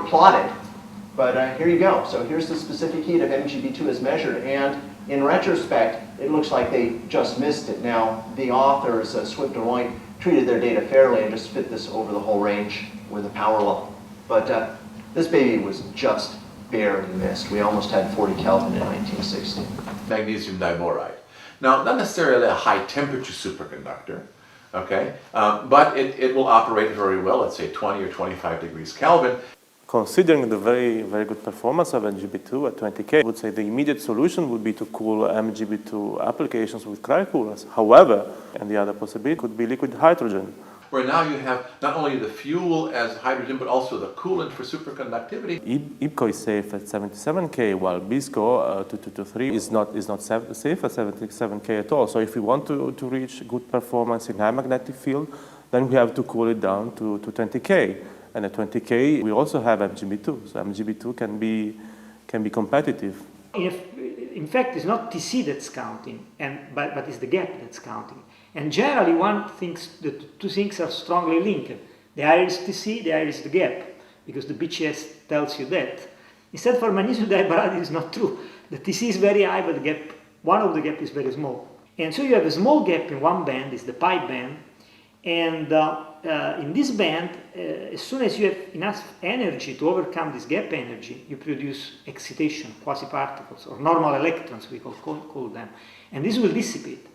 plotted, but here you go. So here's the specific heat of MgB2 as measured, and in retrospect, it looks like they just missed it. Now, the authors, Swift and White, treated their data fairly and just fit this over the whole range with a power level. But this baby was just barely missed. We almost had 40 Kelvin in 1960. Magnesium diboride. Now, not necessarily a high temperature superconductor, okay, but it will operate very well, let's say 20 or 25 degrees Kelvin. Considering the very, very good performance of MgB2 at 20K, I would say the immediate solution would be to cool MgB2 applications with cryocoolers. However, and the other possibility could be liquid hydrogen. Where now you have not only the fuel as hydrogen, but also the coolant for superconductivity. IPCO is safe at 77K, while BISCO 2223 is not safe at 77K at all. So if we want to reach good performance in high magnetic field, then we have to cool it down to 20K. And at 20K, we also have MgB2, so MgB2 can be competitive. In fact, it's not TC that's counting, but it's the gap that's counting. And generally, one thinks that two things are strongly linked. The higher is TC, the higher is the gap, because the BCS tells you that. Instead, for magnesium diboride, it's not true. The TC is very high, but the gap, one of the gap is very small. And so you have a small gap in one band, it's the pi band, and in this band, as soon as you have enough energy to overcome this gap energy, you produce excitation, quasi-particles, or normal electrons, we call them. And this will dissipate.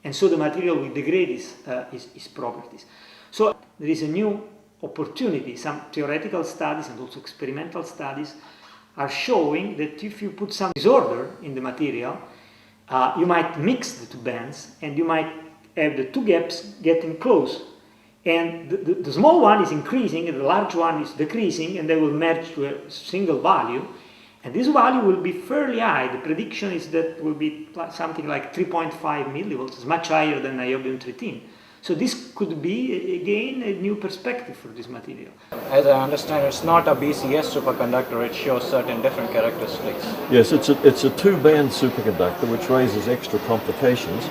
And so the material will degrade its properties. So there is a new opportunity. Some theoretical studies and also experimental studies are showing that if you put some disorder in the material, you might mix the two bands, and you might have the two gaps getting close. And the small one is increasing and the large one is decreasing, and they will merge to a single value. And this value will be fairly high. The prediction is that it will be something like 3.5 millivolts. It's much higher than niobium-13. So this could be, again, a new perspective for this material. As I understand, it's not a BCS superconductor. It shows certain different characteristics. Yes, it's a two-band superconductor, which raises extra complications.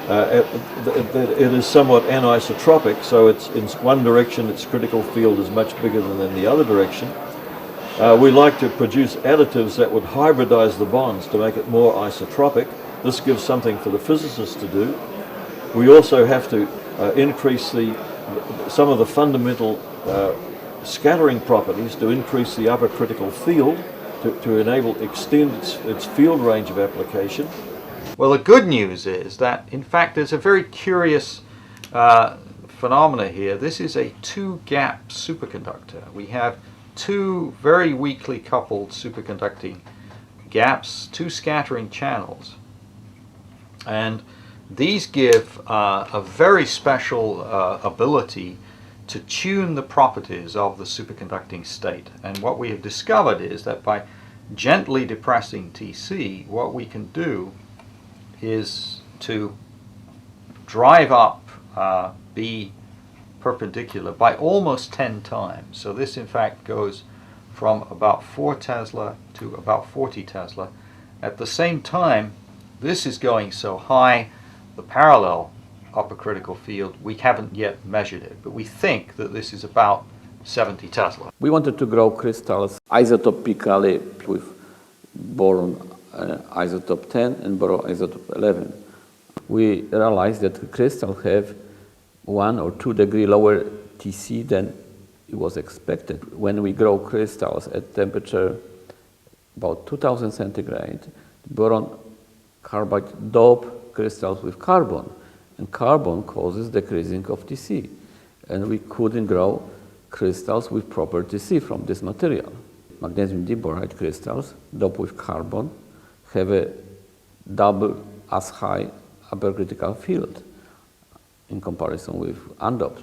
It is somewhat anisotropic, so it's in one direction its critical field is much bigger than in the other direction. We like to produce additives that would hybridize the bonds to make it more isotropic. This gives something for the physicists to do. We also have to increase some of the fundamental scattering properties to increase the upper critical field to extend its field range of application. Well, the good news is that, in fact, there's a very curious phenomena here. This is a two-gap superconductor. We have two very weakly coupled superconducting gaps, two scattering channels. And these give a very special ability to tune the properties of the superconducting state. And what we have discovered is that by gently depressing Tc, what we can do is to drive up B perpendicular by almost 10 times. So this in fact goes from about 4 Tesla to about 40 Tesla. At the same time, this is going so high, the parallel upper critical field, we haven't yet measured it, but we think that this is about 70 Tesla. We wanted to grow crystals isotopically with boron isotope 10 and boron isotope 11. We realized that the crystals have 1 or 2 degree lower Tc than it was expected. When we grow crystals at temperature about 2000 centigrade, boron carbide dope crystals with carbon, and carbon causes decreasing of Tc, and we couldn't grow crystals with proper Tc from this material. Magnesium diboride crystals doped with carbon have a double as high upper critical field in comparison with undoped.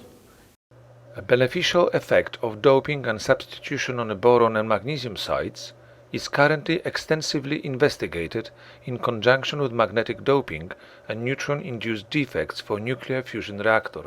A beneficial effect of doping and substitution on the boron and magnesium sites is currently extensively investigated in conjunction with magnetic doping and neutron-induced defects for nuclear fusion reactors.